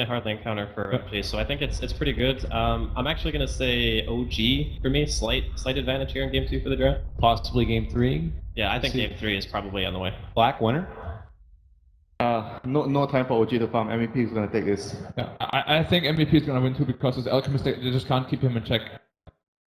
really hard lane counter for OG, so I think it's pretty good. I'm actually going to say OG for me, slight advantage here in game 2 for the draft. Possibly game 3. Yeah, I think game 3 is probably on the way. Black winner. No time for OG to farm. MVP is gonna take this. Yeah, I think MVP is gonna win too because his Alchemist, they just can't keep him in check.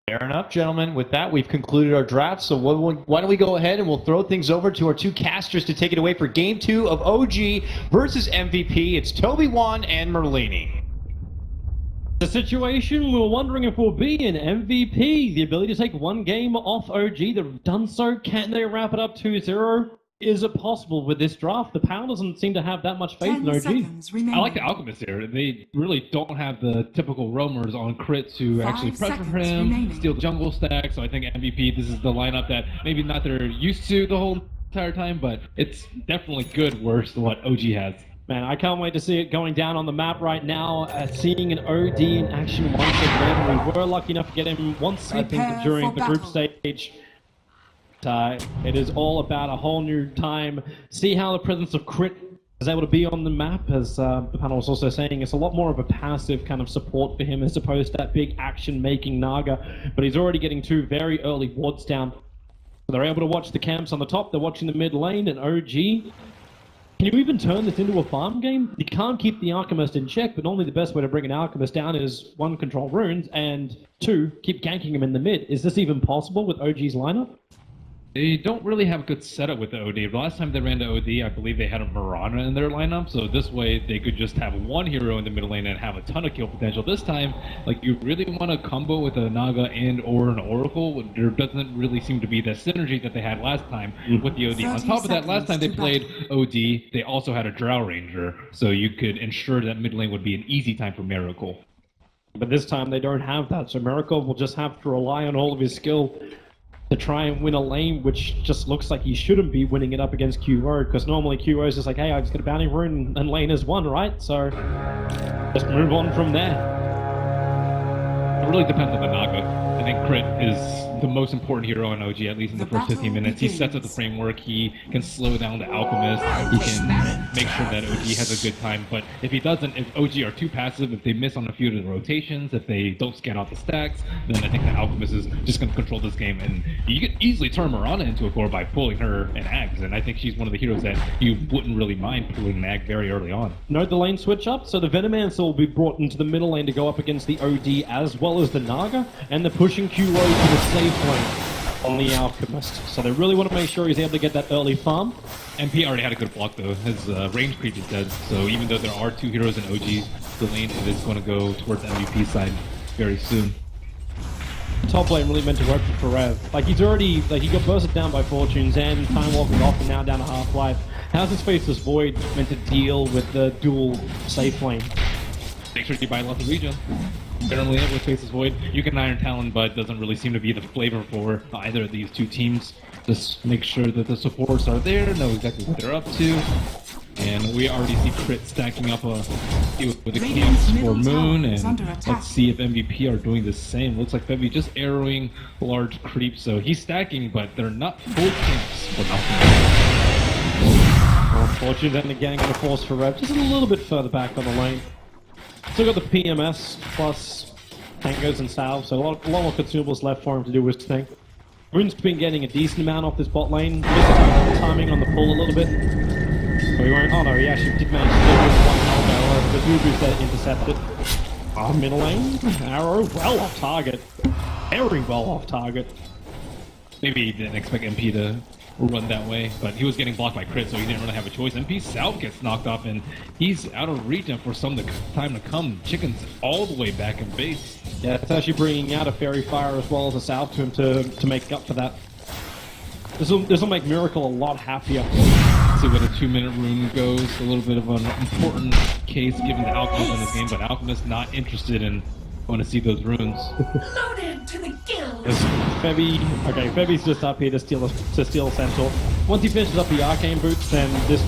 Fair enough, gentlemen. With that, we've concluded our draft. So why don't we go ahead and we'll throw things over to our two casters to take it away for Game 2 of OG versus MVP. It's Toby Wan and Merlini. The situation, we were wondering if we'll be an MVP. The ability to take one game off OG. They've done so. Can they wrap it up 2-0? Is it possible with this draft? The panel doesn't seem to have that much faith in OG. I like the Alchemist here. They really don't have the typical roamers on crit to actually pressure him, steal jungle stack. So I think MVP, this is the lineup that maybe not they're used to the whole entire time, but it's definitely good worse than what OG has. Man, I can't wait to see it going down on the map right now. Seeing an OD in action once again. We were lucky enough to get him once, I think, during the group stage. It is all about a whole new time. See how the presence of crit is able to be on the map, as the panel was also saying. It's a lot more of a passive kind of support for him as opposed to that big action-making Naga. But he's already getting 2 very early wards down. They're able to watch the camps on the top. They're watching the mid lane, and OG. Can you even turn this into a farm game? You can't keep the Alchemist in check, but normally the best way to bring an Alchemist down is 1, control runes, and 2, keep ganking him in the mid. Is this even possible with OG's lineup? They don't really have a good setup with the OD. The last time they ran to OD, I believe they had a Mirana in their lineup, so this way they could just have one hero in the middle lane and have a ton of kill potential. This time, like, you really want to combo with a Naga and or an Oracle. There doesn't really seem to be the synergy that they had last time with the OD. On top of that, last time they played OD, they also had a Drow Ranger, so you could ensure that mid lane would be an easy time for Miracle. But this time they don't have that, so Miracle will just have to rely on all of his skill to try and win a lane, which just looks like he shouldn't be winning it up against QO, because normally QO is just like, hey, I just got a bounty rune and lane is 1, right? So just move on from there. It really depends on the Naga. I think Crit is the most important hero in OG, at least in the first 15 minutes. He sets up the framework, he can slow down the Alchemist, he can make sure that OG has a good time, but if he doesn't, if OG are too passive, if they miss on a few of the rotations, if they don't scan out the stacks, then I think the Alchemist is just going to control this game, and you could easily turn Mirana into a core by pulling her an Ags, and I think she's one of the heroes that you wouldn't really mind pulling an Ag very early on. Note the lane switch up, so the Venomancer will be brought into the middle lane to go up against the OD as well as the Naga, and they're pushing QO to the safe lane on the Alchemist. So they really want to make sure he's able to get that early farm. MP already had a good block though. His range creep is dead, so even though there are 2 heroes in OG, the lane is going to go towards the MVP side very soon. Top lane really meant to work for Rev. Like, he's already, like, he got bursted down by Fortunes and Time Walking off and now down to Half-Life. How's his Faceless Void meant to deal with the dual safe lane? Make sure you buy lots of regen. Generally, with Faceless Void, you can Iron Talon, but doesn't really seem to be the flavor for either of these 2 teams. Just make sure that the supports are there, know exactly what they're up to. And we already see Crit stacking up with the camps for Moon, and let's see if MVP are doing the same. Looks like Febby just arrowing large creeps, so he's stacking, but they're not full camps for nothing. Fortune then again going to force for Rev just a little bit further back on the lane. Still got the PMS plus tangos and salves, so a lot more consumables left for him to do his thing. Rune's been getting a decent amount off this bot lane. Missed timing on the pull a little bit. But he won't. Oh no, he actually did manage to do 1 elbow. The Nubu's that intercepted. Middle lane. Arrow well off target. Very well off target. Maybe he didn't expect MP to run that way, but he was getting blocked by Crit, so he didn't really have a choice. MP South gets knocked off, and he's out of regen for some time to come. Chicken's all the way back in base. Yeah, it's actually bringing out a Fairy Fire as well as a South to him to make up for that. This will make Miracle a lot happier. Let's see where the 2-minute rune goes. A little bit of an important case given the Alchemist in this game, but Alchemist not interested in going to see those runes. Loaded to the gills. Febby's just up here to steal a Centaur. Once he finishes up the Arcane Boots, then this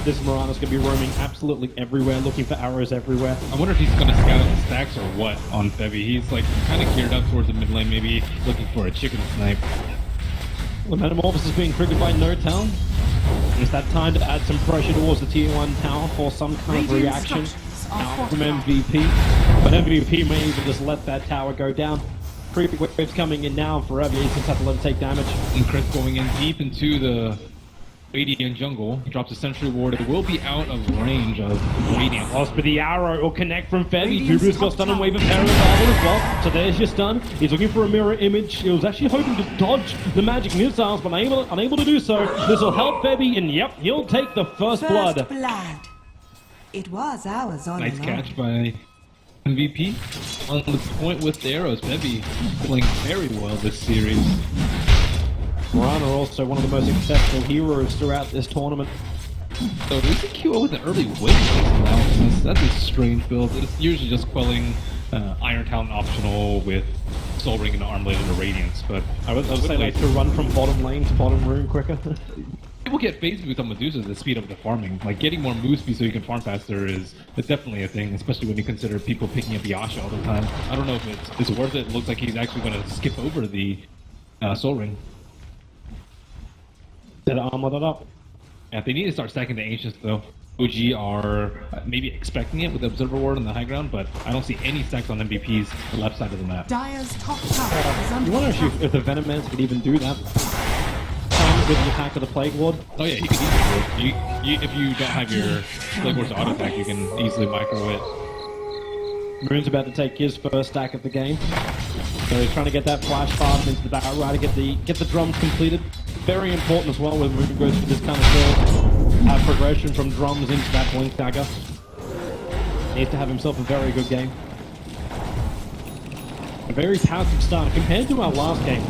this Mirana's going to be roaming absolutely everywhere, looking for arrows everywhere. I wonder if he's going to scout the stacks or what on Febby. He's like kind of geared up towards the mid lane, maybe looking for a chicken snipe. The Metamorphosis is being triggered by No Town. It's that time to add some pressure towards the tier 1 tower for some kind of reaction. out from MVP, but MVP may even just let that tower go down. Creepy waves coming in now, and forever he's just have to let him take damage. And Chris going in deep into the Radiant jungle. He drops a sentry ward. It will be out of range of Radiant. Lost, but the arrow will connect from Febby. Dubu's got stun and wave of Terror as well. So there's your stun. He's looking for a mirror image. He was actually hoping to dodge the magic missiles, but unable to do so. This will help Febby, and yep, he'll take the first blood. It was ours all Nice along. catch by MVP. On the point with the arrows, Bebby playing very well this series. Morana also one of the most successful heroes throughout this tournament. So there's a QO with an early win. That's a strange build. It's usually just quelling Iron Talent optional with Soul Ring and Armlet into Radiance, but I would say like to run from bottom lane to bottom room quicker. people get phase boost on Medusa to speed up the farming. Like getting more move speed so you can farm faster is definitely a thing, especially when you consider people picking up Yasha all the time. I don't know if it's worth it. It looks like he's actually going to skip over the Soul Ring. Did armor that up? Yeah, they need to start stacking the Ancients though. OG are maybe expecting it with the Observer Ward on the high ground, but I don't see any stacks on MVP's left side of the map. Dire's top tower is under You wonder attack. if the Venom Mans could even do that. With the attack of the Plague Ward. Oh yeah, you can easily do it. If you don't have your Plague Ward's auto attack, you can easily micro it. Moon's about to take his first stack of the game. So he's trying to get that flash farm into the battle right to get the drums completed. Very important as well when Moon goes for this kind of build. Progression from drums into that blink dagger. Needs to have himself a very good game. A very passive start compared to our last game.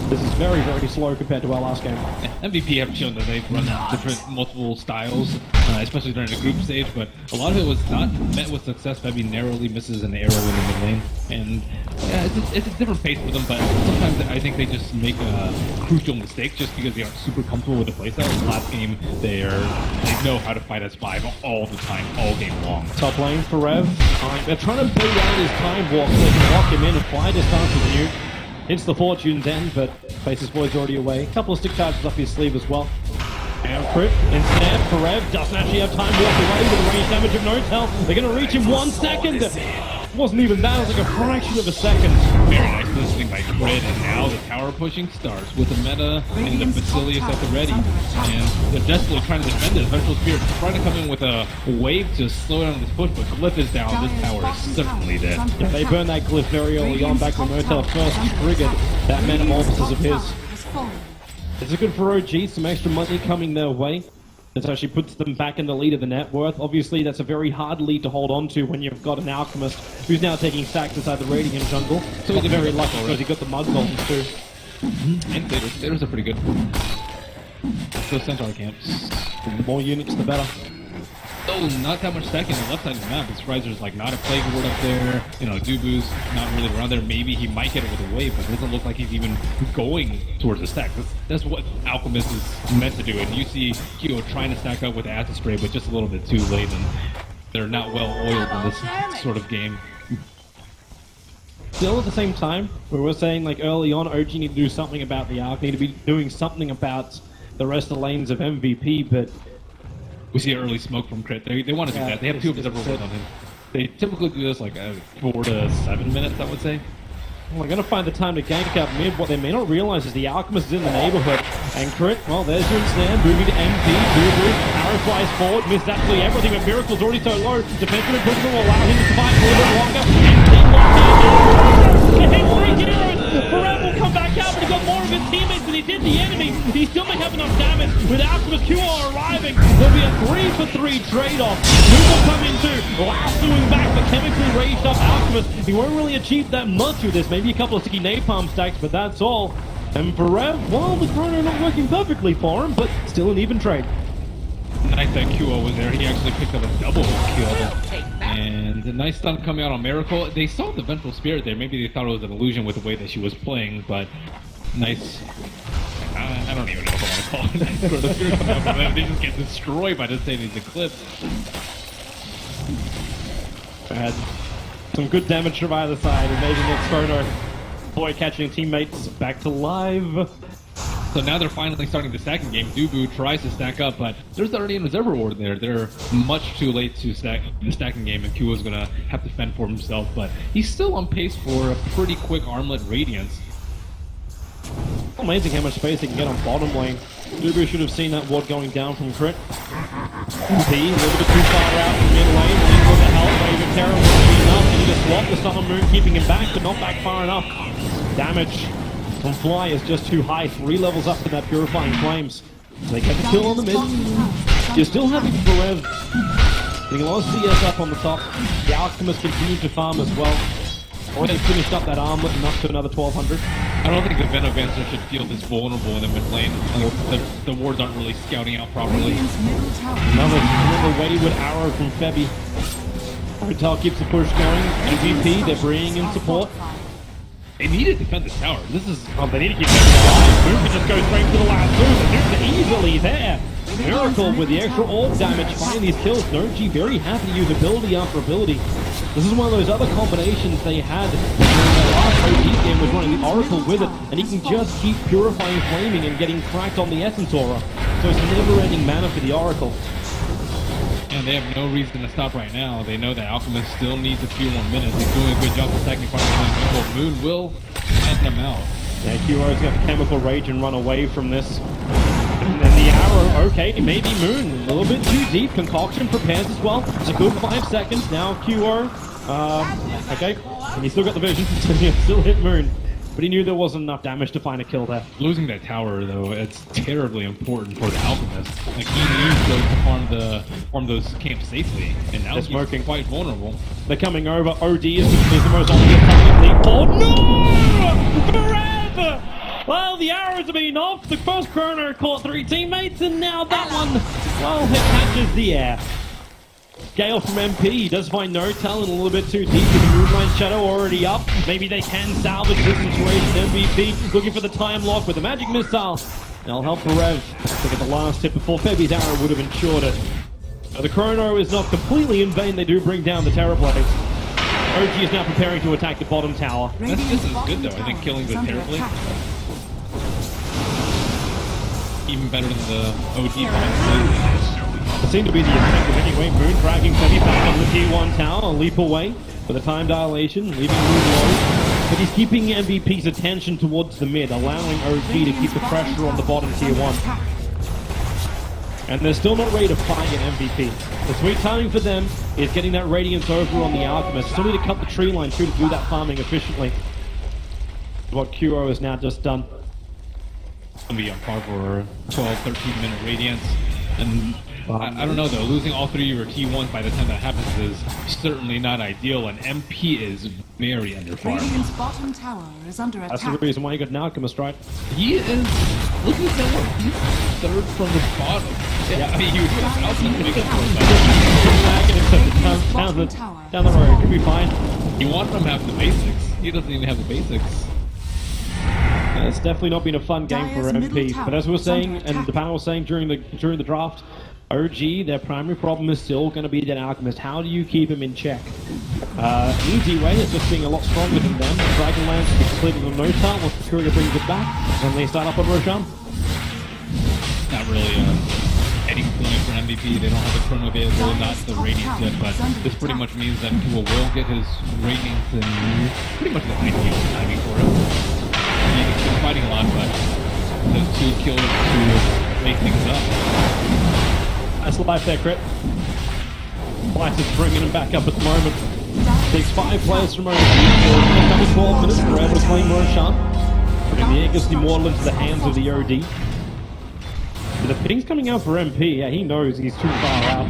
This is very, very slow compared to our last game. MVP have shown that they've run different multiple styles, especially during the group stage, but a lot of it was not met with success. Bebby narrowly misses an arrow in the mid lane, and yeah, it's a different pace for them, but sometimes I think they just make crucial mistakes just because they aren't super comfortable with the playstyle. Last game, they know how to fight as 5 all the time, all game long. Top lane for Rev. They're trying to bait out his time walk so they can lock him in and fly distance with you. Hits the Fortune's end, but Faces Boy's already away. A couple of stick charges up his sleeve as well. And crit, instead, Karev doesn't actually have time to walk away with the range damage of no tell. They're going to reach in 1 second. Wasn't even that, it was like a fraction of a second. Very nice listening by Grid, and now the tower pushing starts with the meta and the Basilius at the ready. And they're desperately trying to defend it. Vengeful Spirit trying to come in with a wave to slow down this push, but Glyph is down. This tower is certainly dead. Yeah, they burned that glyph very early on back when Motel first triggered that metamorphosis of his. It's good for OG, some extra money coming their way. This actually puts them back in the lead of the net worth. Obviously, that's a very hard lead to hold on to when you've got an Alchemist who's now taking stacks inside the Radiant jungle. So he's very lucky because he got the Mud Golden too. And Theters are pretty good. So Centaur camps. The more units, the better. Oh, not that much stack in the left side of the map. This Riser's like not a Plague Ward up there. You know, Dubu's not really around there. Maybe he might get it with a wave, but it doesn't look like he's even going towards the stack. That's what Alchemist is meant to do. And you see Kyo trying to stack up with Acid Spray, but just a little bit too late, and they're not well oiled in this sort of game. Still at the same time, we were saying like early on, OG need to do something about the Arc, need to be doing something about the rest of the lanes of MVP, but we see an early smoke from Crit. They want to do that. They have 2 observer wards on him. They typically do this like 4 to 7 minutes, I would say. well, they're going to find the time to gank up mid. What they may not realize is the Alchemist is in the neighborhood. And Crit, well, there's your stand, moving to MP, Dubu, arrow flies forward, missed absolutely everything, but Miracle's already so low. Defensive improvement will allow him to survive a little bit longer. And he heroes! Forever will come back out, but he got more of his teammates than he did the enemy. He still may have enough damage. With Alchemist QR arriving, there'll be a 3-for-3 trade-off. Luke will come in too, lassoing back the chemically raged up Alchemist. He won't really achieve that much with this, maybe a couple of sticky napalm stacks, but that's all. And for Rev, well, the chrono not working perfectly for him, but still an even trade. Nice that QO was there. He actually picked up a double kill. And a nice stun coming out on Miracle. They saw the Vengeful Spirit there. Maybe they thought it was an illusion with the way that she was playing, but nice. I don't even know if I want to call it. The Spirit coming out from them, they just get destroyed by this Satan's Eclipse. Had some good damage from either side, and maybe next chrono. Boy catching teammates back to live. So now they're finally starting the stacking game. Dubu tries to stack up, but there's already a reserve reward there. They're much too late to stack the stacking game, and Kuo's gonna have to fend for himself, but he's still on pace for a pretty quick armlet radiance. Amazing how much space they can get on bottom lane. Dubu should have seen that ward going down from Crit. MP, a little bit too far out from mid lane. Lane with the help. Wave of Terror won't be enough. They need to swap the Summer Moon, keeping him back, but not back far enough. Damage from Fly is just too high. 3 levels up in that Purifying Flames. They get the kill on the mid. You're still happy for Rev. Getting a lot of CS up on the top. The Alchemist continued to farm as well. Already finished up that armlet and up to another 1200. I don't think the Venomancer should feel this vulnerable in the mid lane. The wards aren't really scouting out properly. Another wayward arrow from Febby. Hotel keeps the push going. MVP, they're bringing in support. They need to defend this tower. This is... Oh, they need to keep that alive. Moon can just go straight to the last move. The nukes are easily there. Miracle with the extra orb damage, finding these kills. G very happy to use ability after ability. This is one of those other combinations they had when the last OG game was running the Oracle with it, and he can just keep purifying flaming and getting cracked on the Essence Aura. So it's never-ending mana for the Oracle. And they have no reason to stop right now. They know that Alchemist still needs a few more minutes. He's doing a good job protecting front of the Moon will end them out. Yeah, Kuro's got the Chemical Rage and run away from this. And then the arrow, okay, maybe Moon, a little bit too deep. Concoction prepares as well. It's a good 5 seconds. Now Kuro, okay, and he's still got the vision, so he'll still hit Moon. But he knew there wasn't enough damage to find a kill there. Losing that tower, though, it's terribly important for the Alchemist. Like, he needs those to farm those camps safely, and now They're smoking. he's quite vulnerable. They're coming over. OD is the most obvious target. Oh no! Forever! Well, the arrows have been off. The first chrono caught 3 teammates, and now that one, well, it catches the air. Gale from MP, he does find no talent a little bit too deep with the Moonlight Shadow already up. Maybe they can salvage this situation. MVP looking for the time lock with the Magic Missile. That'll help for Rev to get the last hit before Febby's arrow would have ensured it. The chrono is not completely in vain. They do bring down the Terrorblade. OG is now preparing to attack the bottom tower. This is good, though. I think killing the Terrorblade, even better than the OG one. It seemed to be the objective anyway. Moon dragging Febby back on the tier 1 tower, a leap away for the time dilation, leaving Moon low. But he's keeping MVP's attention towards the mid, allowing OG to keep the pressure on the bottom tier 1. And they're still not ready to fight an MVP. The sweet timing for them is getting that Radiance over on the Alchemist. Still need to cut the tree line through to do that farming efficiently. What Kuro has now just done. Gonna be on par for 12, 13 minute Radiance. And I don't know though, losing all 3 of your T1s by the time that happens is certainly not ideal, and MP is very underfarmed. Radiant's bottom tower is under attack. That's the reason why you got an Alchemist, right? He is, look at that, he's 3rd from the bottom. Yeah, I mean, he was Alchemist to get down the road, could be fine. You want him to have the basics, he doesn't even have the basics. Yeah, it's definitely not been a fun game for Dire's MP, middle but as we were tower is saying, under and the attack. panel was saying during the draft, OG, their primary problem is still going to be that Alchemist. How do you keep him in check? Easy way is just being a lot stronger than them. Dragonlance gets completed on Notar once the courier brings it back, and they start up on Roshan. Not really any feeling for MVP. They don't have the chrono available, not the Radiance yet, but this pretty much means that Kua will get his Radiance and pretty much the ideal timing for him. He's fighting a lot, but those 2 kills to make things up. That's life there, Crit. Life is bringing him back up at the moment. Takes 5 players from OG. Another 12 minutes. We're able to claim Roshan. Putting the Aegis Immortal into the hands of the OD. But the ping's coming out for MP. Yeah, he knows he's too far out.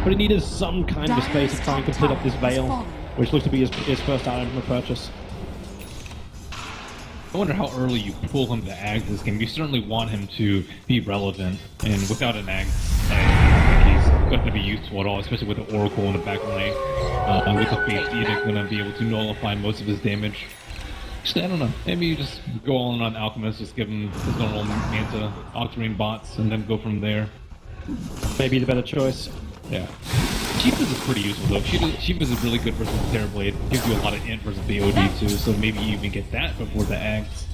But he needed some kind of space to try and complete up this Veil, which looks to be his first item of purchase. I wonder how early you pull him to Ags this game. You certainly want him to be relevant, and without an Ags, I think he's going to be useful at all, especially with the Oracle in the back lane. With the Faith Edict, going to be able to nullify most of his damage. Actually, I don't know. Maybe you just go all in on Alchemist, just give him his normal Manta, Octarine bots, and then go from there. Maybe the better choice. Yeah. Shiva's is pretty useful though. Shiva's is really good versus Terrorblade. Gives you a lot of int versus the OD too, so maybe you even get that before the Ags.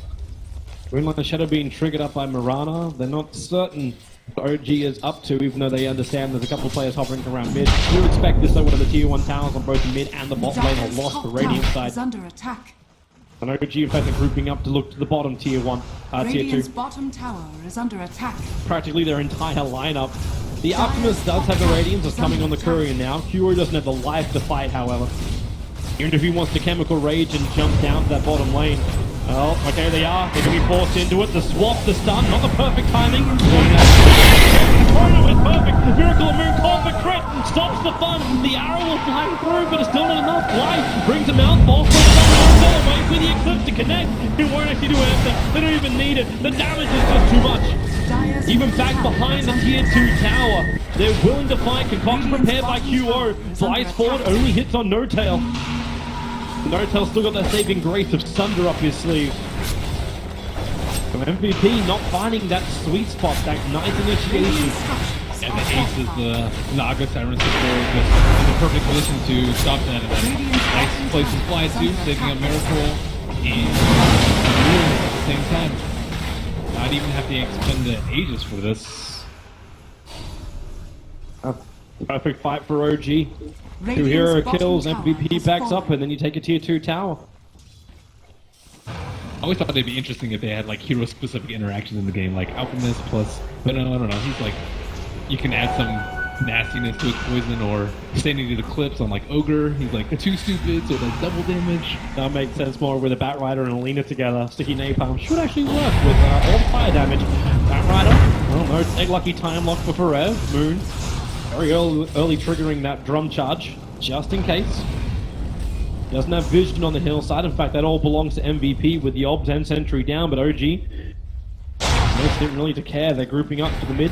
Moonlight Shadow being triggered up by Mirana. They're not certain what OG is up to, even though they understand there's a couple of players hovering around mid. Do expect this though, one of the tier 1 towers on both the mid and the bot lane are lost for Radiant side. Is under attack. And OG in fact are grouping up to look to the bottom tier 1, tier Radiant's 2. bottom tower is under attack. Practically their entire lineup. The Alchemist does have the Radiance, is coming on the Courier now. Kuro doesn't have the life to fight, however. Even if he wants to Chemical Rage and jump down to that bottom lane. Oh, okay, they are. They're going to be forced into it. The swap, the stun, not the perfect timing. Corner is perfect. Miracle of Moon call for crit. Stops the fun. The arrow will fly through, but it's still not enough. Fly brings him out. Falls for the stun. Wait for the Eclipse to connect. He won't actually do anything. They don't even need it. The damage is just too much. Even back behind the tier 2 tower. They're willing to fight. Concoction prepared by QO. Flies forward, only hits on No Tail. No Tail's still got that saving grace of Sunder up his sleeve. So MVP not finding that sweet spot, that nice initiation. And the ace is the Naga Siren support, just in the perfect position to stop that. And then nice place to fly to, saving a Miracle, and at the same time. Not even have to expend the Aegis for this. Perfect fight for OG. 2 hero kills, MVP backs up, and then you take a tier 2 tower. I always thought it'd be interesting if they had like hero-specific interactions in the game, like Alchemist plus. But no, I don't know. He's like, you can add some nastiness to his poison, or standing to the clips on like Ogre. He's like too stupid, so that's double damage. That makes sense more with a Bat Rider and Alina together. Sticky Napalm should actually work with all the fire damage. Bat Rider, well, no egg lucky time lock for Forever. Moon, very early triggering that drum charge, just in case. Doesn't have vision on the hillside. In fact, that all belongs to MVP with the Obs and Sentry down, but OG didn't really to care. They're grouping up to the mid.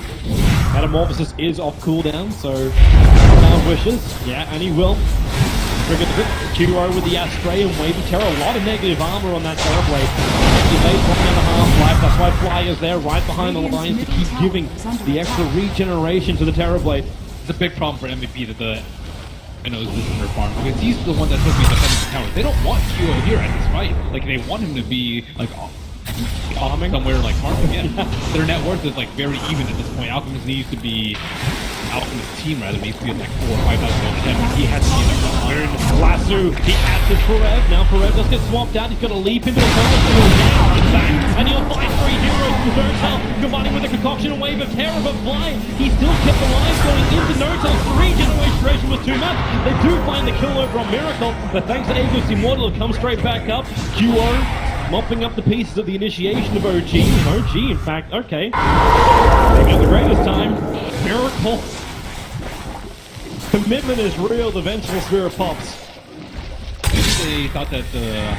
Metamorphosis is off cooldown, so now wishes. Yeah, and he will. Trigger the QO with the Astray and Wavy Terror. A lot of negative armor on that Terrorblade. Activate 1.5 life. That's why Fly is there right behind the lines to keep giving the extra regeneration to the Terrorblade. It's a big problem for MVP that the knows this under farm, because he's the one that's supposed to be defending the tower. They don't want QO here at this fight. Like, they want him to be like farming somewhere, like farming. Yeah. Their net worth is like very even at this point. Alchemist needs to be Alchemist team rather needs to be at like 4 or 5,000 gold ahead. He has to be in there. Lasso, he adds to Forev. Now Forev does get swapped out. He's got to leap into the corner. And he'll fight 3 heroes. No-Tail combining with the concoction and wave of terror, but Fly, he still kept the lines going into No-Tail's regeneration was too much. They do find the kill over on Miracle, but thanks to Aegis Immortal, it'll come straight back up. QO mopping up the pieces of the initiation of OG. OG, in fact, okay. Maybe not the greatest time. Miracle. Commitment is real, the Vengeful Spirit pops. They thought that the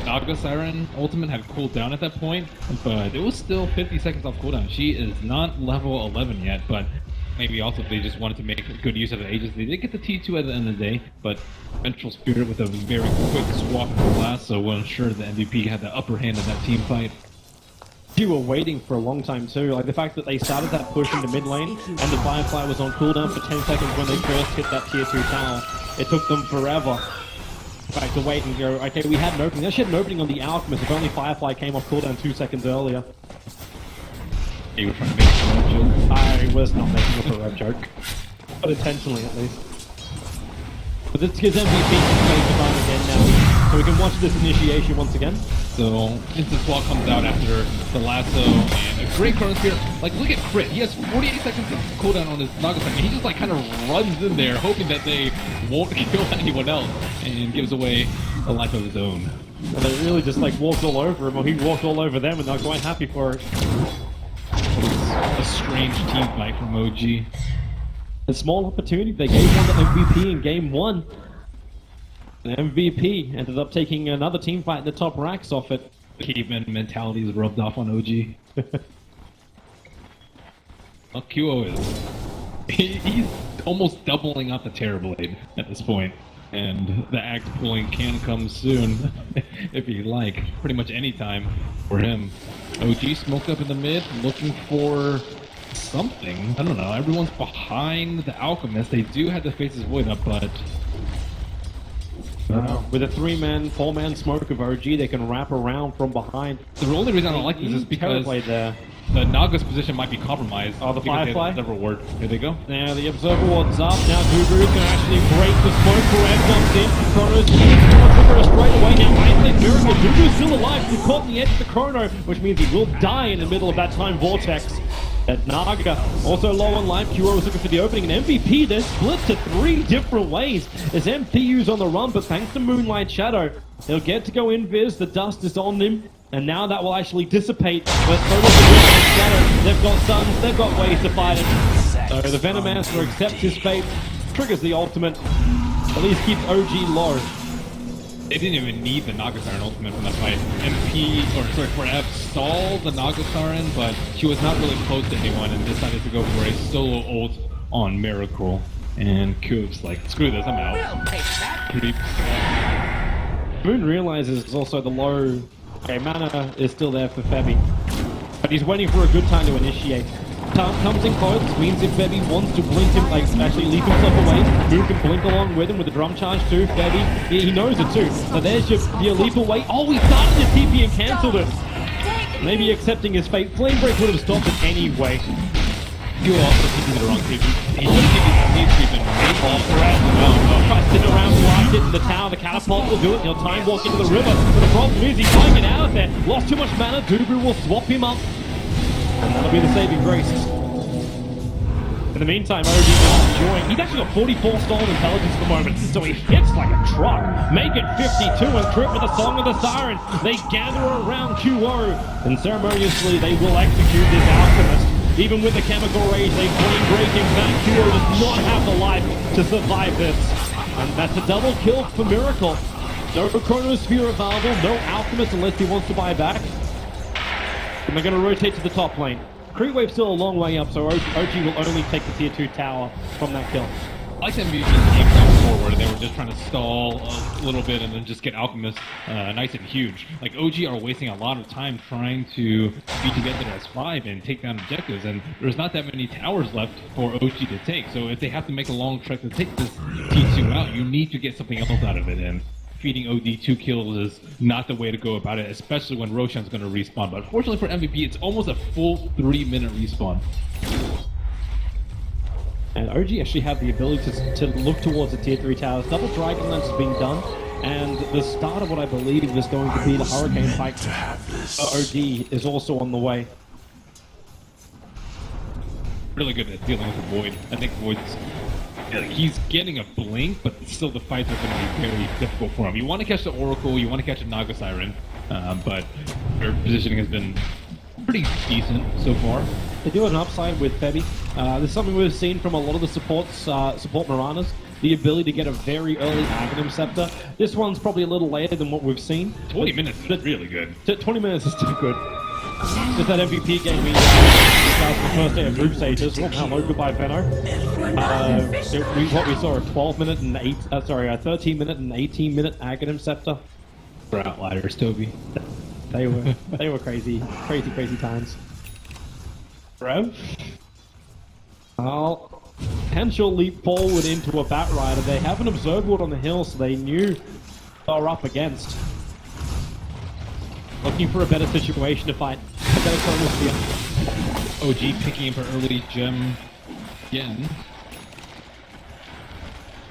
Naga Siren ultimate had cooled down at that point, but it was still 50 seconds off cooldown. She is not level 11 yet, but maybe also they just wanted to make good use of the Aegis. They did get the T2 at the end of the day, but Vengeful Spirit with a very quick swap of the last, so we'll ensure the MVP had the upper hand in that team fight. You were waiting for a long time too, like the fact that they started that push into mid lane and the Firefly was on cooldown for 10 seconds when they first hit that tier 2 tower. It took them forever. In fact, to wait and go, okay, we had an opening. They actually had an opening on the Alchemist if only Firefly came off cooldown 2 seconds earlier. You were trying to make a Forev joke. I was not making a Forev joke. But intentionally at least. But this gives MVP the time again now. So we can watch this initiation once again. So, instant swap comes out after the lasso, and a great Chrono Spear. Like, look at Crit. He has 48 seconds of cooldown on his Naga Siren, and he just, like, kind of runs in there, hoping that they won't kill anyone else, and gives away a life of his own. And they really just, like, walked all over him, or he walked all over them, and they're quite happy for it. A strange team fight from OG. A small opportunity. They gave one to MVP in game 1. And MVP ended up taking another team fight in the top racks off it. Caveman mentality is rubbed off on OG. Well, QO is. He's almost doubling out the Terrorblade at this point. And the axe pulling can come soon, if you like. Pretty much any time for him. OG smoked up in the mid, looking for something. I don't know. Everyone's behind the Alchemist. They do have the Faces Void up, but With a 3-man, 4-man smoke of OG, they can wrap around from behind. The only reason I don't like this is because Terrorblade there. the Naga's position might be compromised. Oh, the because they have Firefly? the Observer Ward. Here they go. Now the Observer Ward's up. Now Duburu's going to actually break the smoke. Red jumps in. Chrono's going to straight away. Now Isolate Miracle. Duburu's still alive. He's caught on the edge of the Chrono, which means he will die in the middle of that time vortex. At Naga, also low on life. QO is looking for the opening. And MVP, they're split to 3 different ways. As MPU's on the run, but thanks to Moonlight Shadow, he'll get to go invis. The dust is on him. And now that will actually dissipate. But so does the Moonlight Shadow. They've got stuns, they've got ways to fight it. So the Venomancer accepts his fate, triggers the ultimate, at least keeps OG low. They didn't even need the Naga Siren ultimate from that fight. Forev stalled the Naga Siren, but she was not really close to anyone and decided to go for a solo ult on Miracle. And Cube's like, screw this, I'm out. Creeps. Moon realizes also the low mana is still there for Febby. But he's waiting for a good time to initiate. Comes in close, means if Febby wants to blink him, like actually leave himself away, Moon can blink along with him with the drum charge too. Febby, he knows it too. So there's your leap away. Oh, he started his TP and cancelled it. Maybe accepting his fate. Flamebreak would have stopped it anyway. You also TP'd the wrong TP. He should have TP'd the treatment. Tries to sit around, blast it in the tower. The catapult will do it. He'll time walk into the river. But the problem is he can't get out of there. Lost too much mana. Dubru will swap him up. And that'll be the saving grace. In the meantime, OG is enjoying. He's actually got 44 stolen intelligence at the moment, so he hits like a truck. Make it 52 and Crit with the Song of the Siren. They gather around QO, and ceremoniously they will execute this Alchemist. Even with the chemical rage, they break him back. QO does not have the life to survive this. And that's a double kill for Miracle. No Chronosphere available, no Alchemist unless he wants to buy back. And they're going to rotate to the top lane. Creep Wave's still a long way up, so OG will only take the tier 2 tower from that kill. I like that MVP came down forward. They were just trying to stall a little bit and then just get Alchemist nice and huge. Like, OG are wasting a lot of time trying to be together as 5 and take down objectives, and there's not that many towers left for OG to take. So if they have to make a long trek to take this T2 out, you need to get something else out of it. And feeding OD 2 kills is not the way to go about it, especially when Roshan's going to respawn. But fortunately for MVP, it's almost a full 3-minute respawn. And OG actually have the ability to look towards the tier 3 towers. Double Dragon Lance has been done, and the start of what I believe is going to be the Hurricane Pike OD is also on the way. Really good at dealing with the Void. I think Void's... he's getting a blink, but still the fights are going to be very difficult for him. You want to catch the Oracle, you want to catch a Naga Siren, but their positioning has been pretty decent so far. They do have an upside with Febby. This is something we've seen from a lot of the support Miranas. The ability to get a very early Aghanim Scepter. This one's probably a little later than what we've seen. 20 minutes is really good. 20 minutes is too good. Just that MVP game we the first day of group stages. Oh, hello, goodbye, Venno. What we saw a 12-minute and 13-minute and 18-minute Aghanim Scepter. For outliers, Toby. They were crazy times. Rev? Potential leap forward into a Batrider. They have an Observer Ward on the hill, so they knew they were up against. Looking for a better situation to fight. A better Chronosphere. OG picking up an early gem again.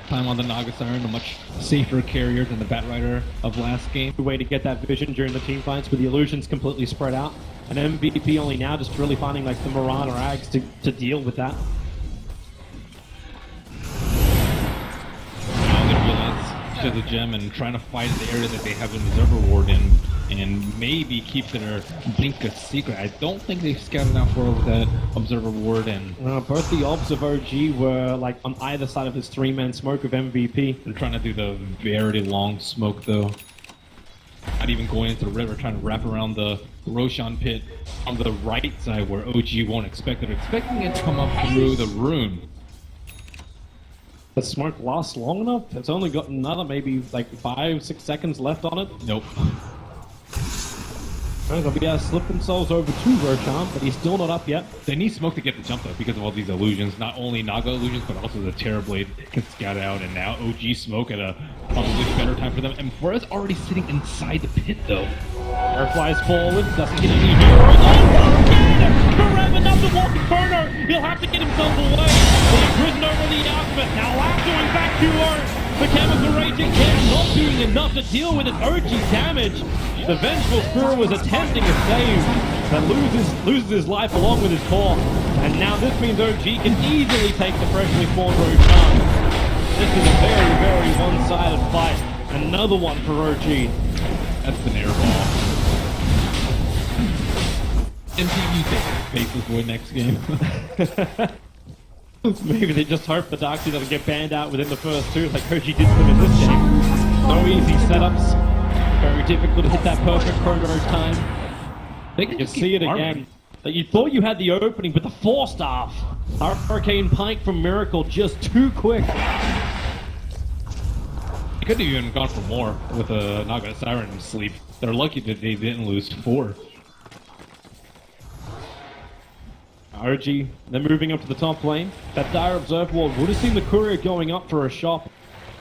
Time on the Naga Siren, a much safer carrier than the Batrider of last game. Good way to get that vision during the team fights with the illusions completely spread out. And MVP only now just really finding like the Mirana or Ags to deal with that. Now they realize to the gem and trying to fight in the area that they have an Observer Ward in and maybe keep their blink a secret. I don't think they've scouted out for that Observer Ward, and both the Obs of OG were like on either side of his 3-man smoke of MVP. They're trying to do the very long smoke though. Not even going into the river, trying to wrap around the Roshan pit on the right side where OG won't expect it. They're expecting it to come up through the rune. The smoke lasts long enough? It's only got another maybe like 5-6 seconds left on it. Nope. Slip themselves over to Rochan, but he's still not up yet. They need smoke to get the jump though because of all these illusions. Not only Naga illusions, but also the Terrorblade can scout out, and now OG smoke at a probably better time for them. And Flores already sitting inside the pit though. Air flies forward, doesn't get any heroes. Forever another walking Inferno! He'll have to get himself away. He's risen over the Alchemist. Now Lab going back to Earth. The chemical raging can not being enough to deal with its OG damage. The Vengeful Spear was attempting a save, but loses his life along with his core. And now this means OG can easily take the freshly spawned Rochan. This is a very, very one-sided fight. Another one for OG. That's an air ball. MTV face this boy next game. Maybe they just hope the Darkseid doesn't get banned out within the first two, like OG did them in this game. No easy setups. Very difficult to hit that perfect chrono time. They can You see it again. That you thought you had the opening, but the Force Staff. Hurricane Pike from Miracle just too quick. They could have even gone for more with a Naga Siren sleep. They're lucky that they didn't lose 4. OG, they're moving up to the top lane. That Dire Observer Ward would have seen the courier going up for a shot.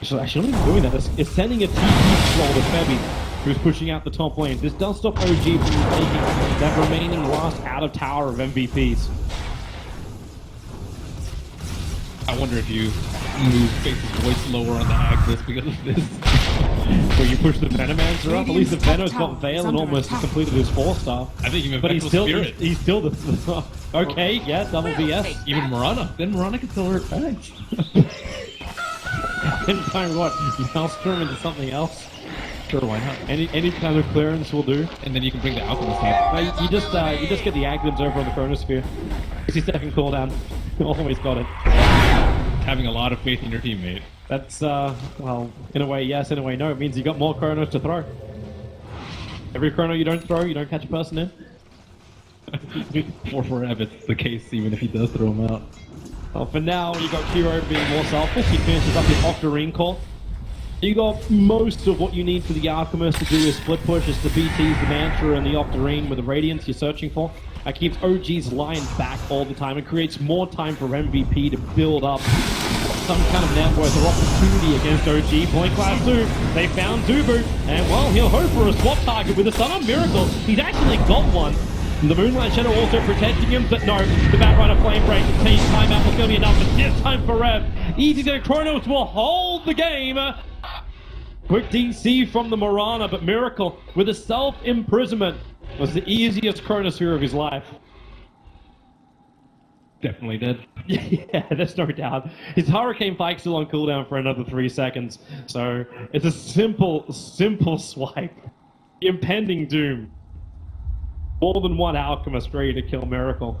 So actually not even doing that. It's sending a TP scroll to Febby, who's pushing out the top lane. This does stop OG from taking that remaining last out of tower of MVPs. I wonder if you move Face's voice lower on the axis because of this. Where you push the Venomancer up, at least the Venom's got Veil and almost completed his Force Staff. I think even But he's still, Spirit. he's still the... Okay, yeah, double VS. Even Marana. Then Marana can still hurt bags. In time what? Maelstrom into something else? Sure, why not? Any kind of clearance will do. And then you can bring the Alchemist in. You just get the Agdams over on the Chronosphere. 60-second cooldown. Always got it. Having a lot of faith in your teammate. That's, well, in a way yes, in a way no. It means you got more Chronos to throw. Every Chrono you don't throw, you don't catch a person in. For forever, it's the case, even if he does throw him out. Well, for now, you got Kiro being more selfish. He finishes up his Octarine core. You got most of what you need for the Alchemist to do is split push. It's the BTs, the Mantra, and the Octarine with the Radiance you're searching for. That keeps OG's line back all the time. It creates more time for MVP to build up some kind of net worth or opportunity against OG. Point class 2, they found Zubu, and well, he'll hope for a swap target with a Sun on Miracle. He's actually got one. The Moonlight Shadow also protecting him, but no, the Batrider Flame Break takes timeout was going to be enough, but this time for Rev. Easy to Chronos will hold the game. Quick DC from the Marana, but Miracle with a self-imprisonment was the easiest Chronosphere of his life. Definitely did. Yeah, there's no doubt. His Hurricane Pike's still on cooldown for another 3 seconds, so it's a simple swipe. The impending doom. More than one Alchemist ready to kill Miracle.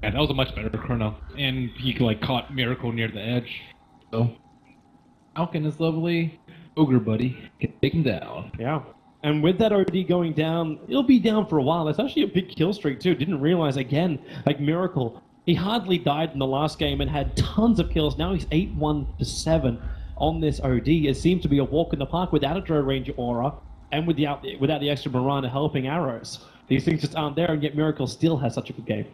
Yeah, that was a much better Chrono. And he like caught Miracle near the edge. So Falcon is lovely. Ogre buddy can take him down. Yeah. And with that OD going down, it'll be down for a while. It's actually a big kill streak too. Didn't realize again, like Miracle, he hardly died in the last game and had tons of kills. Now he's 8-1-7 on this OD. It seems to be a walk in the park without a Drow Ranger aura and without the extra Marana helping arrows. These things just aren't there, and yet Miracle still has such a good game.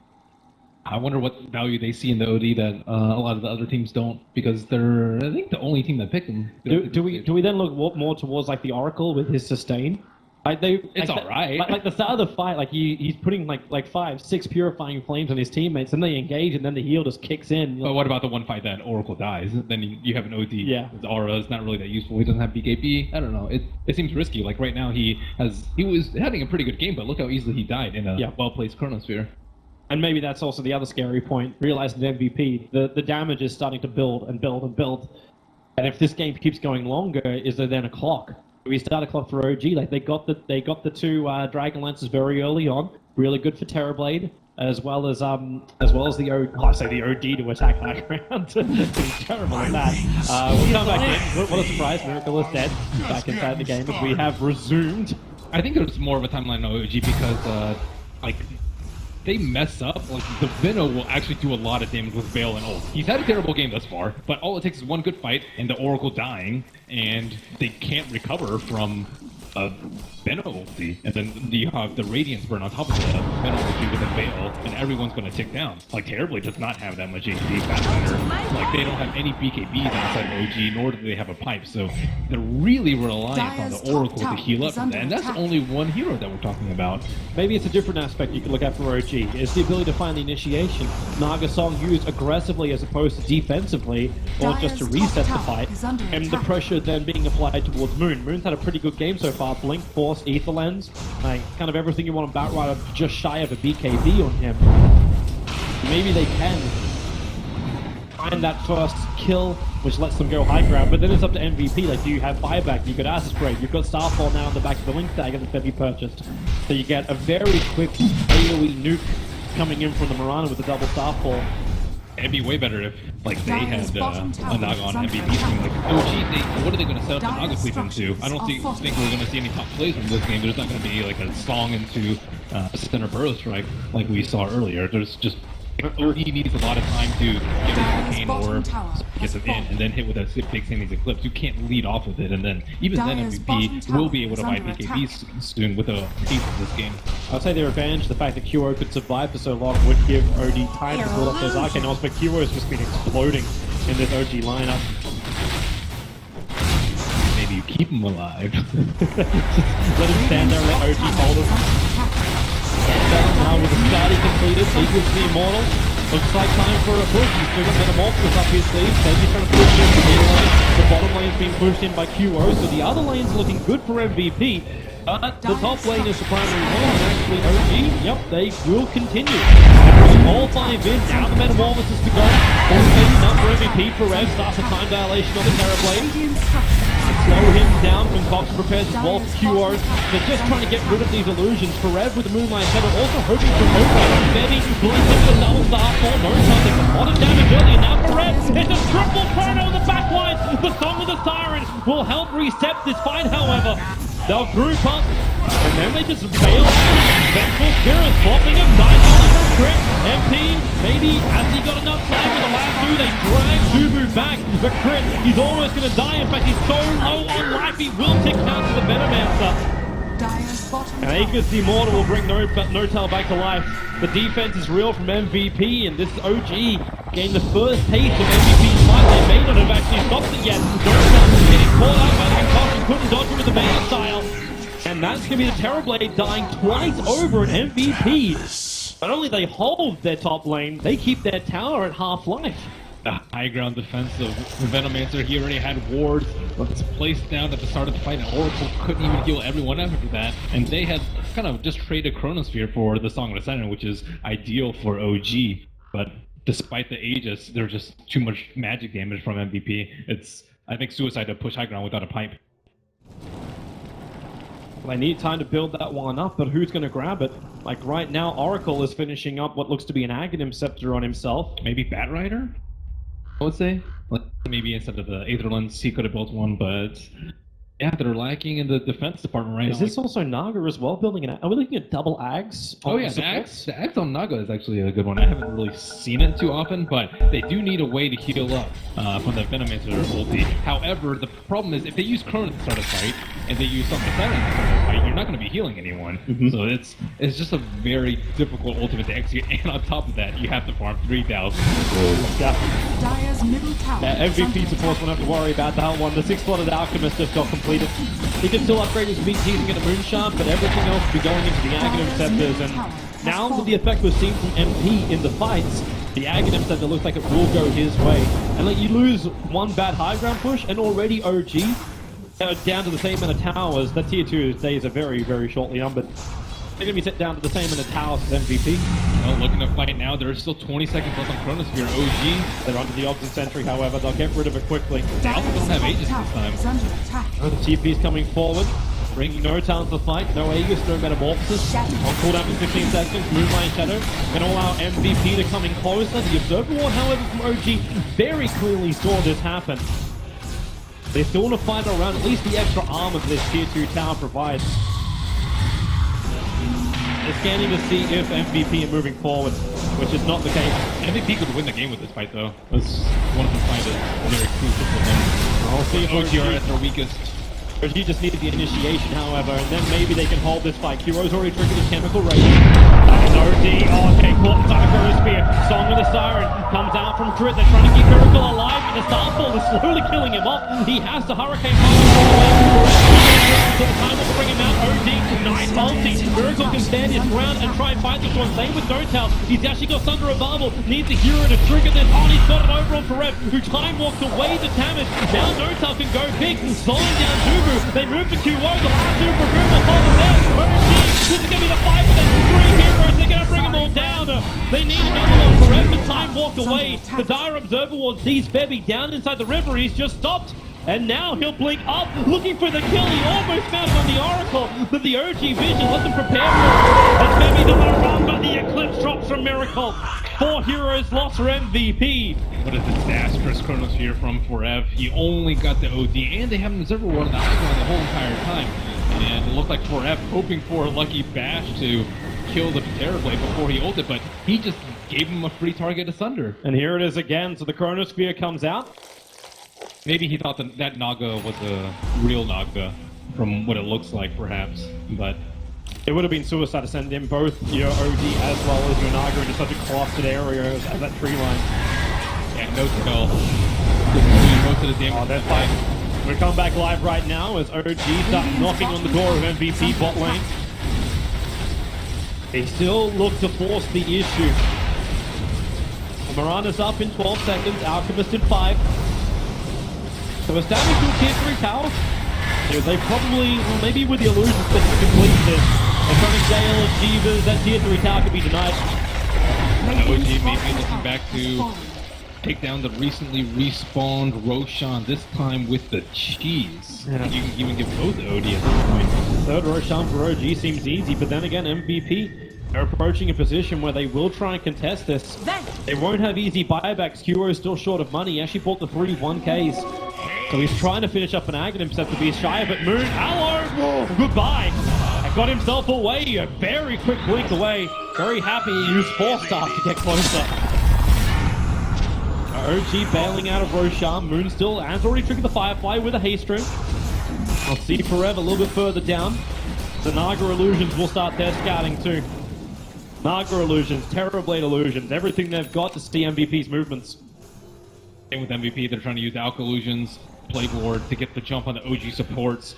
I wonder what value they see in the OD that a lot of the other teams don't, because they're, I think, the only team that picked him. Do we then look more towards like the Oracle with his sustain? Like it's alright. Like the start of the fight, like he's putting like 5-6 purifying flames on his teammates, and they engage, and then the heal just kicks in. But what about the one fight that Oracle dies? Then you have an OD. Yeah. His aura is not really that useful. He doesn't have BKB. I don't know. It seems risky. Like right now, he was having a pretty good game, but look how easily he died in a well-placed Chronosphere. And maybe that's also the other scary point. Realizing the MVP, the damage is starting to build and build and build. And if this game keeps going longer, is there then a clock? We start a clock for OG. Like they got the 2 Dragon Lancers very early on. Really good for Terrorblade, as well as the OD to attack background. It's terrible at that. We'll come back in. What a surprise! Miracle is dead. Back inside the game as we have resumed. I think there's more of a timeline on OG because they mess up, like the Veno will actually do a lot of damage with Veil and ult. He's had a terrible game thus far, but all it takes is one good fight and the Oracle dying, and they can't recover from a Venom ulti, and then you have the Radiance burn on top of the Venom ulti with a Veil, and everyone's going to tick down. Like, Terribly does not have that much HP. Pathfinder, like, they don't have any BKBs outside of OG, nor do they have a pipe, so they're really reliant on the Oracle to heal up from that, and that's only one hero that we're talking about. Maybe it's a different aspect you can look at for OG. It's the ability to find the initiation. Naga Song used aggressively as opposed to defensively, or just to reset the fight, and the pressure then being applied towards Moon. Moon's had a pretty good game so far. Blink, Force, Ether Lens, like kind of everything you want on Batrider, just shy of a BKB on him. Maybe they can find that first kill, which lets them go high ground, but then it's up to MVP. Like, do you have buyback? You've got Acid Spray, you've got Starfall now on the back of the Link Dagger that you purchased. So you get a very quick AoE nuke coming in from the Mirana with the double Starfall. It'd be way better if, like, they had a Naga on MVP team. Like, OG, what are they going to set up the Naga Sleep into? I don't think we're going to see any top plays from this game. There's not going to be, like, a song into center burrow strike like we saw earlier. There's just... OG needs a lot of time to get his arcane orb, get them in, and then hit with a big Sandy's Eclipse. You can't lead off with it, and then even then MVP will be able to buy BKBs soon with a piece of this game. I'd say their advantage, the fact that QO could survive for so long, would give OG time to build up those arcane orbs, but QO's just been exploding in this OG lineup. Maybe you keep him alive. Let him stand there and let OG hold him. Now with the Scotty completed, equals the Immortal. Looks like time for a push. He's still got Metamorphosis up his sleeve. Maybe trying to push in the mid lane. The bottom lane's being pushed in by QO, so the other lane's looking good for MVP. But the top lane is the primary one, and actually OG, yep, they will continue. All 5 in, now the Metamorphosis to go. Enough for MVP. Perez starts a time dilation on the Terrorblade. Slow him down when Cox prepares his wall for QO. They're just trying to get rid of these illusions. Forev with the Moonlight Shadow also hoping to over. Betty blinking the double Starfall. No something. A lot of damage early. Now Forev. It's a triple chrono in the back line. The Song of the Siren will help reset this fight, however. They'll group up, and then they just bail out. Vengeful Spirit flopping a $9 for Crit. MP, maybe, has he got enough time for the last two? They drag Zubu back. But Crit, he's almost going to die. In fact, he's so low on life, he will tick down to the Venomancer. And Aegis the Immortal will bring Notal back to life. The defense is real from MVP, and this OG gained the first taste of MVP's fight. They may not have actually stopped it yet. Notal is getting caught out by the concussion, couldn't dodge it with the Vega style. And that's going to be the Terrorblade dying twice over an MVP. Not only they hold their top lane, they keep their tower at half life. The high ground defense of Venomancer, he already had wards placed down at the start of the fight, and Oracle couldn't even heal everyone after that. And they had kind of just traded Chronosphere for the Song of the Siren, which is ideal for OG. But despite the Aegis, there's just too much magic damage from MVP. It's, I think, suicide to push high ground without a pipe. Well, they need time to build that one up, but who's going to grab it? Like right now, Oracle is finishing up what looks to be an Aghanim Scepter on himself. Maybe Batrider, I would say. Like, maybe instead of the Aether Lens, he could have built one, but yeah, they're lacking in the defense department right now. Is this also Naga as well, building an... Are we looking at double Ags? Oh yeah, the Ags on Naga is actually a good one. I haven't really seen it too often, but they do need a way to heal up from the Venomancer ulti. However, the problem is if they use Chrono to start a fight, and they use something silent to start a fight, you're not going to be healing anyone. So it's just a very difficult ultimate to execute, and on top of that, you have to farm 3,000 gold. Dire's middle tower. MVP supports won't have to worry about that one. The 6-slotted Alchemist just got completed. He can still upgrade his BTs and get a Moonshot, but everything else will be going into the Aghanim Scepters. And now with the effect we've seen from MP in the fights, the Aghanim Scepter looks like it will go his way. And like you lose one bad high ground push, and already OG down to the same amount of towers. That tier 2 days are very, very shortly numbered. They're going to be set down to the same amount of towers as MVP. Well, looking to fight now. There's still 20 seconds left on Chronosphere. OG. They're under the Obs and Sentry, however. They'll get rid of it quickly. They also don't have Aegis this time. Oh, the TP's coming forward. Bringing no talent to the fight. No Aegis, no Metamorphosis. On cooldown for 15 seconds. Moonlight Shadow. Gonna allow MVP to come in closer. The Observer Ward, however, from OG very clearly saw this happen. They still want to fight around at least the extra armor that this tier 2 tower provides. They're scanning to see if MVP are moving forward, which is not the case. MVP could win the game with this fight, though. This one of the fight is very crucial for them. I'll see if OG are at their weakest. You just need the initiation, however, and then maybe they can hold this fight. Kuro's already triggered his chemical rating. That is OD. Oh, okay, caught inside the Chronosphere. Song of the Siren comes out from Crit. They're trying to keep Miracle alive, and the Starfall is slowly killing him off. He has the Hurricane Punch. So the time will bring him out. OD, nice ulti. Miracle can stand his ground and try and fight this one. Same with DotA. He's actually got Thunder of Bubble. Needs a hero to trigger this. Oh, he's got it over on Forev, who time walked away the damage. Now DotA can go big, slowing down Zubu. They move to QO, the last Super Group will follow them. This is going to be the fight for the 3 heroes. They're going to bring them all down. They need another one. Forever time walked away. The Dire Observer Ward sees Bebby down inside the river. He's just stopped. And now he'll blink up, looking for the kill. He almost found on the Oracle, but the OG Vision let them prepare for it. As Bebby does not run, but the Eclipse drops from Miracle. 4 heroes lost for MVP. What a disastrous Chronosphere from Forev. He only got the OD, and they haven't observed one on the icon the whole entire time. And it looked like Forev hoping for a lucky bash to kill the Terrorblade before he ulted, but he just gave him a free target to Thunder. And here it is again, so the Chronosphere comes out. Maybe he thought that Naga was a real Naga, from what it looks like, perhaps, but... It would have been suicide to send in both your OD as well as your Naga into such a clustered area as that tree line. Yeah, no spell. Most of the damage. Oh, they're fighting. We're coming back live right now as OG start knocking on the door of MVP bot lane. They still look to force the issue. Mirana's up in 12 seconds, Alchemist in 5. So establishing a tier 3 tower. Yeah, they probably, well, maybe with the illusions that to complete this, they're trying to jail Achievers, that tier 3 tower could be denied. OG may be looking back to take down the recently respawned Roshan, this time with the cheese. Yeah. You can even give both OD at this point. Third Roshan for OG seems easy, but then again, MVP are approaching a position where they will try and contest this. They won't have easy buybacks. Kuro is still short of money. He actually bought the 3 1Ks. So he's trying to finish up an Aghanim himself to be shy of it. Moon, hello! Goodbye! Got himself away, a very quick blink away. Very happy he used 4-star to get closer. OG bailing out of Roshan. Moon still has already triggered the Firefly with a haste ring. I'll see Forever a little bit further down. The Naga Illusions will start their scouting too. Naga Illusions, Terrorblade Illusions, everything they've got to see MVP's movements. Same with MVP, they're trying to use Alk Illusions, Plaguelord to get the jump on the OG supports.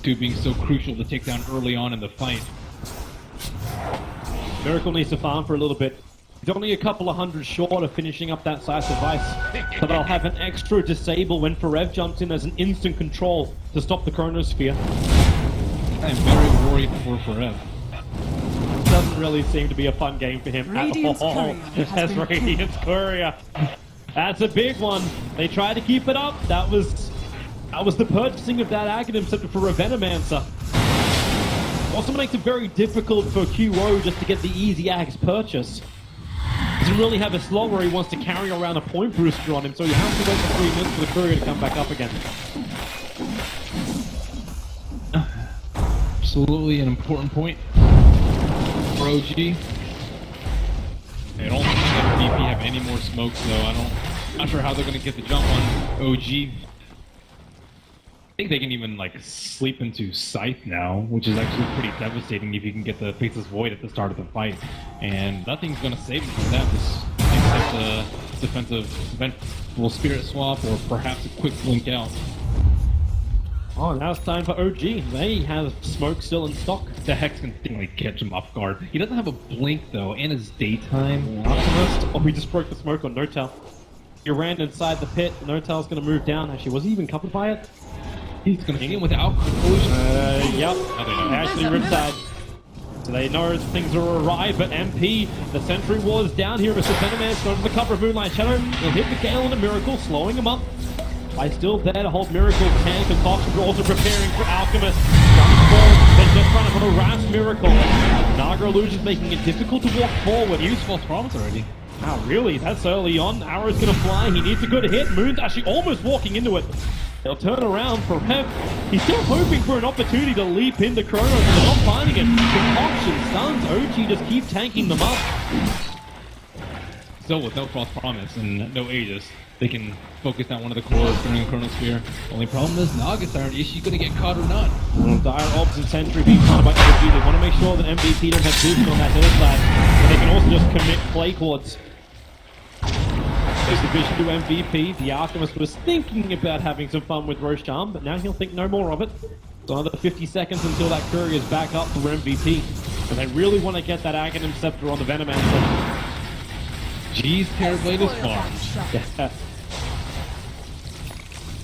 2 being so crucial to take down early on in the fight. Miracle needs to farm for a little bit. He's only a couple of hundred short of finishing up that size device. So they'll have an extra disable when Forev jumps in as an instant control to stop the Chronosphere. I'm very worried for Forev. Doesn't really seem to be a fun game for him Radiant's at all. courier has As been Radiant's Courier. That's a big one. They tried to keep it up. That was the purchasing of that Aghanim subject for a Venomancer. Also makes it very difficult for QO just to get the easy Axe purchase. Doesn't really have a slot where he wants to carry around a point booster on him, so you have to wait for 3 minutes for the Courier to come back up again. Absolutely an important point for OG. I don't think MVP have any more smokes though. I'm not sure how they're going to get the jump on OG. I think they can even like sleep into Scythe now, which is actually pretty devastating if you can get the Faceless Void at the start of the fight. And nothing's going to save them from that, except the defensive Vengeful Spirit Swap or perhaps a quick blink out. Oh, now it's time for OG. They have smoke still in stock. The Hex can definitely catch him off guard. He doesn't have a blink though, and it's daytime. Optimist. Oh, he just broke the smoke on Notel. He ran inside the pit. Notel's going to move down. Actually, was he even covered by it? He's going to hang it without collision. Yep. Oh, Ashley Riptide. So they know things are awry, but MP, the Sentry Ward's down here. Mr. Venoman's going to the cover of Moonlight Shadow. He'll hit the Gale and a Miracle, slowing him up. I still there to hold Miracle, tank, and Cox are also preparing for Alchemist. Running forward, they're just trying to harass Miracle. Naga Illusion's making it difficult to walk forward. Use false promise already. Wow, really? That's early on. Arrow's gonna fly. He needs a good hit. Moon's actually almost walking into it. They'll turn around for Rev. He's still hoping for an opportunity to leap into Chronos, but they're not finding it. Concoction stuns. OG just keep tanking them up. still with no false promise and no Aegis, they can focus down one of the cores during the Chronosphere. Only problem is Naga Siren, is she gonna get caught or not? Dire Ops and Sentry being countered by OG. They want to make sure that MVP don't have vision on that hillside, but they can also just commit play chords. There's the vision to MVP. The Alchemist was thinking about having some fun with Roshan, but now he'll think no more of it. So another 50 seconds until that Courier is back up for MVP. And they really want to get that Aghanim Scepter on the Venomancer. G's Terrorblade is farmed. Yeah.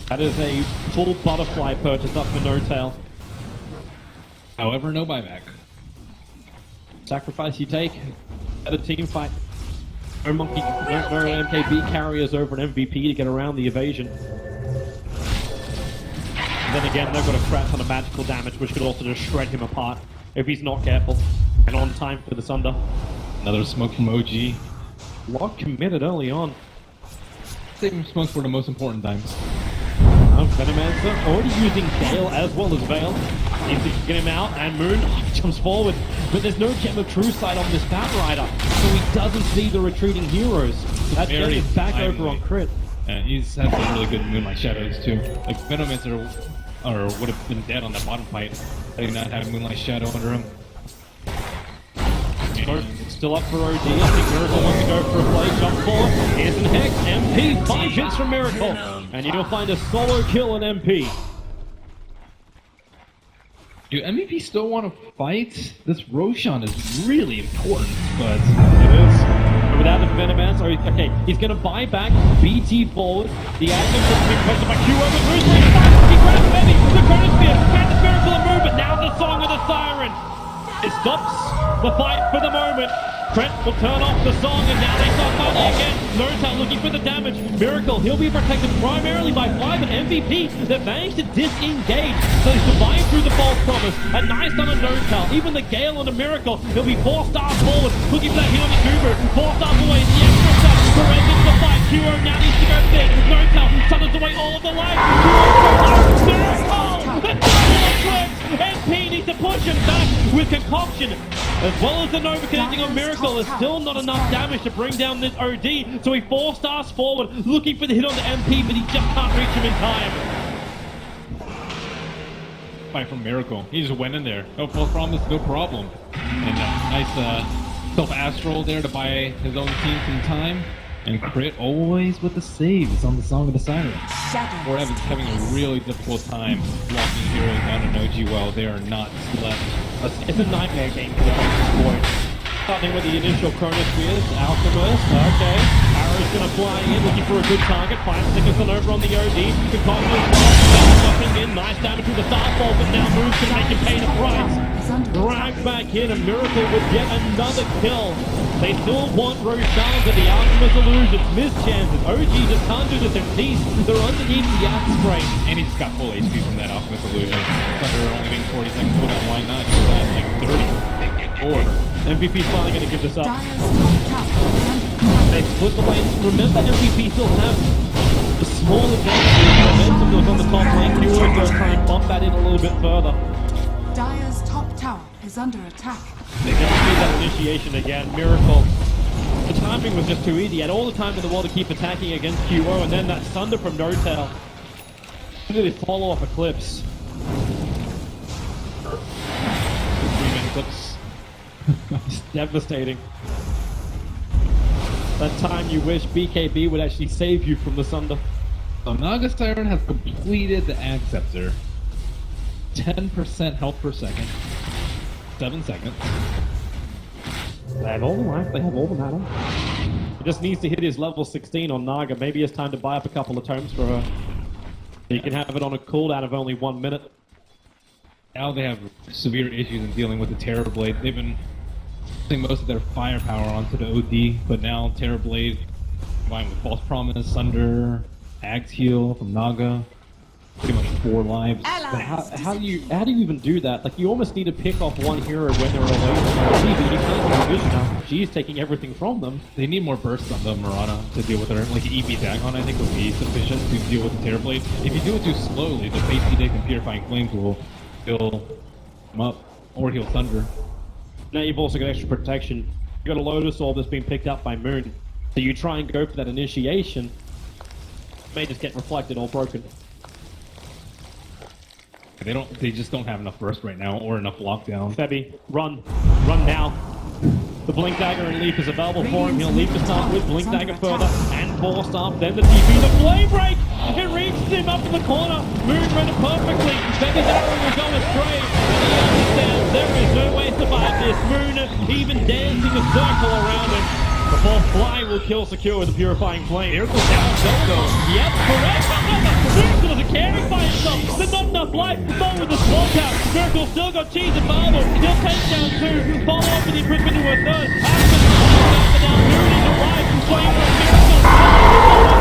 That is a full butterfly purchase up for No Tail. However, no buyback. Sacrifice you take at a team fight. No monkey, no MKB carriers over an MVP to get around the evasion. And then again, they've got a crap ton of magical damage, which could also just shred him apart if he's not careful and on time for the Sunder. Another smoke from OG. Lock committed early on. Saving smokes for the most important times. Venomancer already using Gale as well as Veil. Needs to get him out, and Moon jumps forward. But there's no Gem of True Sight on this Batrider, so he doesn't see the retreating heroes. So that Gem is back over on Crit. And he's had some really good Moonlight Shadows too. Like Venomancer would have been dead on that bottom fight had he not had Moonlight Shadow under him. Still up for OG. I think Miracle wants to go for a play. Jump forward. Here's an Hex. MP. 5 hits from Miracle. And you'll find a solo kill on MP. Do MVP still want to fight? This Roshan is really important, but it is. But without the Venomancer, okay, he's going to buy back BT forward. The Aghanim is being pressured by Q over Grizzly. He grabs Benny. The Chronosphere. Grabs the Miracle and move, but now the Song of the Siren. It stops the fight for the moment. Trent will turn off the song, and now they start fighting again. Notal looking for the damage. Miracle, he'll be protected primarily by 5 and MVP. They've managed to disengage, so they survive through the false promise. A nice on a Notal. Even the Gale on a Miracle. He'll be 4 stars forward, looking for that hit on the Goober. 4 stars away, the extra stuff. Perez into the fight. Q-O now needs to go big. Notal summons away all of the life. Miracle! MP needs to push him back with concoction. As well as the Nova connecting on Miracle, there's still not enough damage to bring down this OD. So he 4 stars forward, looking for the hit on the MP, but he just can't reach him in time. Fight from Miracle. He just went in there. No false promise, no problem. And nice self-astral there to buy his own team some time. And Crit always with the saves on the Song of the Siren. We're having a really difficult time blocking heroes down in OG while they are not left. It's a nightmare game for them at this point. Starting with the initial Chronospheres, Alchemist, okay. Arrow's gonna fly in, looking for a good target. 5 seconds on over on the OD. Concoction as well. Jumping in, nice damage with the Starfall, but now Moon's gonna make him pay the price. Dragged back in, a Miracle with yet another kill. They still want Roshan, but the Alchemist illusions, missed chances. OG just can't do this in peace. They're underneath the axe spray. And he just got full HP from that Alchemist illusion. Thunder only being 40 seconds cooldown, why not? He was like 30. Or MVP's finally going to give this up. They split the lanes. Remember, MVP still have the small advantage. The momentum that was on the top lane. Heroes going to try and bump that in a little bit further. Dire's top tower is under attack. They're going to see that initiation again. Miracle. The timing was just too easy. He had all the time in the world to keep attacking against QO, and then that Sunder from Notel. Really follow up Eclipse. 3-man Eclipse. It's devastating. That time you wish BKB would actually save you from the Sunder. So Naga Siren has completed the Ag Scepter. 10% health per second. 7 seconds. They have all the life, they have all the mana. He just needs to hit his level 16 on Naga. Maybe it's time to buy up a couple of tomes for her. He can have it on a cooldown of only 1 minute. Now they have severe issues in dealing with the Terrorblade. They've been putting most of their firepower onto the OD, but now Terrorblade combined with False Promise, Sunder, Ag's Heal from Naga. Pretty much 4 lives. But how do you even do that? Like, you almost need to pick off one hero when they're away from the OD, but you can't do vision now. She's taking everything from them. They need more bursts on the Murata to deal with her. Like EV Dagon, I think, would be sufficient to deal with the Terrorblade. If you do it too slowly, the base Deck and Purifying Flames will heal him up, or heal Thunder. Now you've also got extra protection. You got a Lotus Orb that's been picked up by Moon. So you try and go for that initiation, may just get reflected or broken. They just don't have enough burst right now or enough lockdown. Febby, run now. The Blink Dagger and Leap is available for him. He'll leap to start with, Blink Dagger further, and Force up, then the TP, the Flame Break! It reaches him up in the corner. Moon read it perfectly. Febby's arrow will go astray, and he understands there is no way to survive this. Moon even dancing a circle around him. Before Fly will kill secure with the Purifying Flame. Miracle down, go. Yep, correct. Miracle is a carry by himself. There's not enough life. Fall with the small cap. Miracle still got cheese and marble. He'll take down two. Follow up with the improvement into a third. After down, Moon is alive. Flame with Miracle.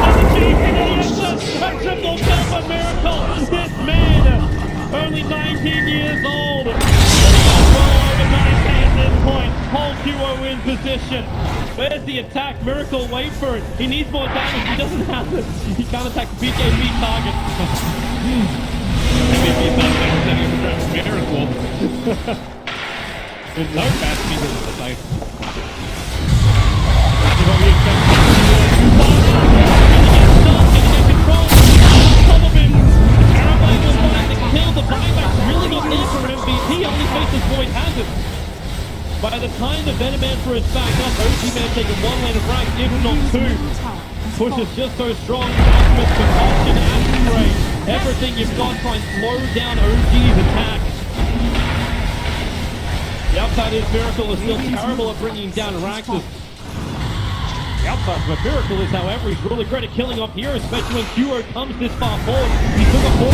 And the cheese and the exit. A triple kill for Miracle. This man, only 19 years old. At this point, whole duo in position. Where's the attack? Miracle, wait for it. He needs more damage. He doesn't have it. He can't attack the BKB target. Miracle. There's no fast speed in the site. Kill the buyback's really not there for MVP. Only faces Void Hazard. By the time the Venoman is back up, OG Man taking one lane of rank, if not two. Push is just so strong. Alchemist, Compulsion, and Spray. Everything you've got try and slow down OG's attack. The upside is Miracle is still terrible at bringing down Raxus. The outside for Miracle is, however, he's really great at killing off here, especially when Duo comes this far forward. He took a 4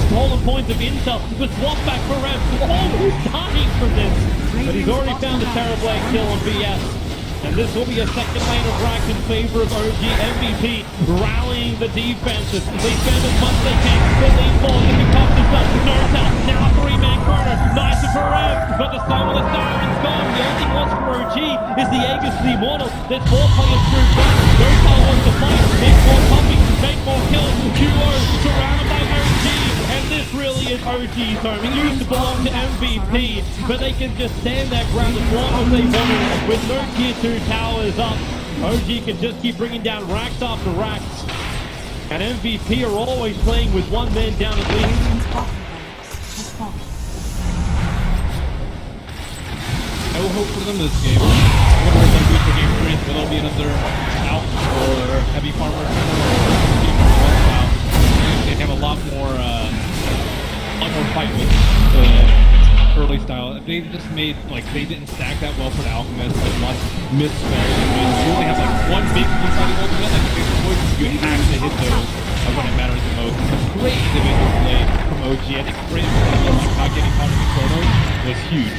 stolen points of intel. The swap back for Rev. Almost dying from this. But he's already found a Terrorblade kill on BS. And this will be a second lane of Rax in favor of OG. MVP rallying the defenses. They spend as much as they can. The lead ball, if he pops this up, no tell. Now 3-man corner. Nice for Rev. But the Storm of the Siren's gone. The only loss for OG is the Aegis to the Immortal. There's 4 players through back. No tell wants to fight. Make more pumping. Make more kills. Duo surrounded by OG. And this really is OG's home. It used to belong to MVP, but they can just stand their ground as long as they want it. With no tier 2 towers up, OG can just keep bringing down racks after racks. And MVP are always playing with one man down at least. No hope for them this game. I wonder if they'll be for game 3. Will there be another out or heavy farmer? They have a lot more fight with early style. If they just made, like, they didn't stack that well for the Alchemist, like lots misspells. You only have like one big one-sided ultimate, like if you have to hit those when it matters the most. It's a great individual play from OG. I think great not getting caught in the chronos was huge.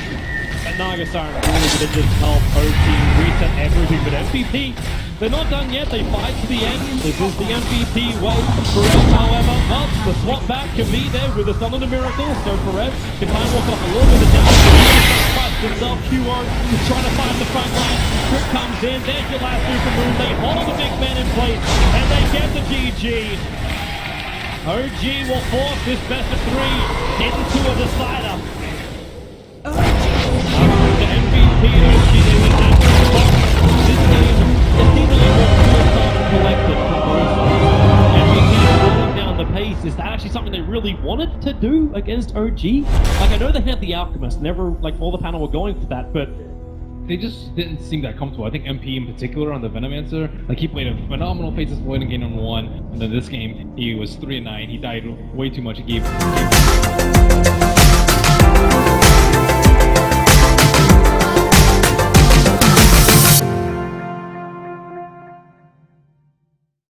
And Naga Siren really did just help OG reset everything, but MVP, they're not done yet. They fight to the end. This is the MVP way. Perez, however, up. The swap back can be there with the Son of the Miracle. So Perez can try and walk off a little bit of damage. Fights himself. QO is trying to fight the front line. Trick comes in. There's your last super move. They hold the big man in place, and they get the GG. OG will force this best of 3 into a decider. The MVP and OG, they went after the box. This game, it seems like more collected from both sides. MVP rolling down the pace. Is that actually something they really wanted to do against OG? Like, I know they had the Alchemist, never, like, all the panel were going for that, but they just didn't seem that comfortable. I think MP in particular on the Venomancer, like he played a phenomenal phases point in game number 1, and then this game he was 3-9. He died way too much. He gave